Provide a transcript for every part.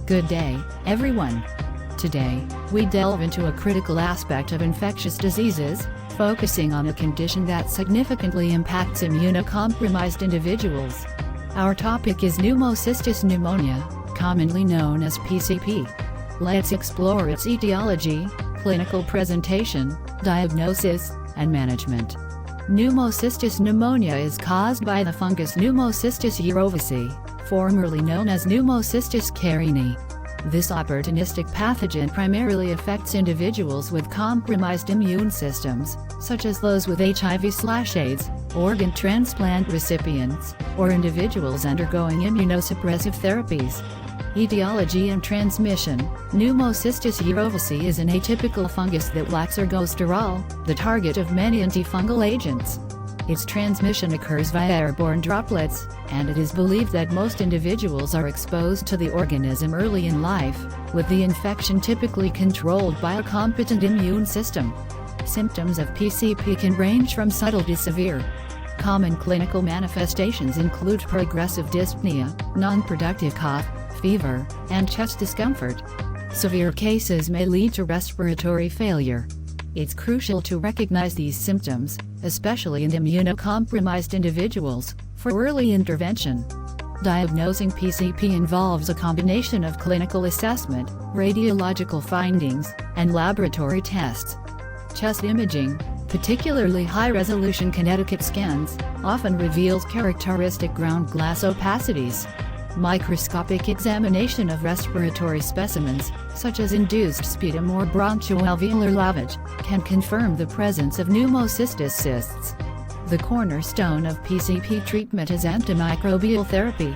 Good day, everyone. Today, we delve into a critical aspect of infectious diseases, focusing on a condition that significantly impacts immunocompromised individuals. Our topic is Pneumocystis pneumonia, commonly known as PCP. Let's explore its etiology, clinical presentation, diagnosis, and management. Pneumocystis pneumonia is caused by the fungus Pneumocystis jirovecii, formerly known as Pneumocystis carinii. This opportunistic pathogen primarily affects individuals with compromised immune systems, such as those with HIV/AIDS, organ transplant recipients, or individuals undergoing immunosuppressive therapies. Etiology and transmission: Pneumocystis jirovecii is an atypical fungus that lacks ergosterol, the target of many antifungal agents. Its transmission occurs via airborne droplets, and it is believed that most individuals are exposed to the organism early in life, with the infection typically controlled by a competent immune system. Symptoms of PCP can range from subtle to severe. Common clinical manifestations include progressive dyspnea, non-productive cough, fever, and chest discomfort. Severe cases may lead to respiratory failure. It's crucial to recognize these symptoms, especially in immunocompromised individuals, for early intervention. Diagnosing PCP involves a combination of clinical assessment, radiological findings, and laboratory tests. Chest imaging, particularly high-resolution kinetic scans, often reveals characteristic ground glass opacities. Microscopic examination of respiratory specimens, such as induced sputum or bronchoalveolar lavage, can confirm the presence of pneumocystis cysts. The cornerstone of PCP treatment is antimicrobial therapy.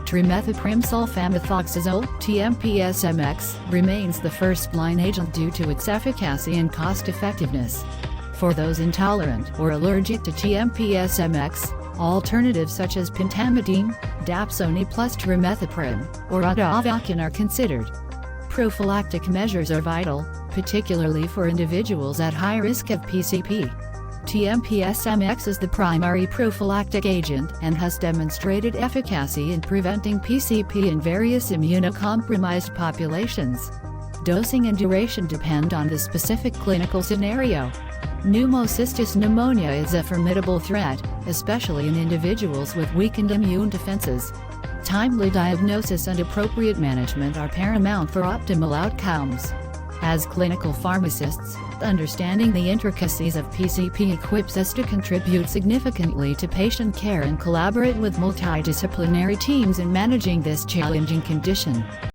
Trimethoprim sulfamethoxazole (TMPSMX) remains the first-line agent due to its efficacy and cost-effectiveness. For those intolerant or allergic to TMPSMX, alternatives such as pentamidine, dapsone plus trimethoprim, or atavacan are considered. Prophylactic measures are vital, particularly for individuals at high risk of PCP. TMPSMX is the primary prophylactic agent and has demonstrated efficacy in preventing PCP in various immunocompromised populations. Dosing and duration depend on the specific clinical scenario. Pneumocystis pneumonia is a formidable threat, especially in individuals with weakened immune defenses. Timely diagnosis and appropriate management are paramount for optimal outcomes. As clinical pharmacists, understanding the intricacies of PCP equips us to contribute significantly to patient care and collaborate with multidisciplinary teams in managing this challenging condition.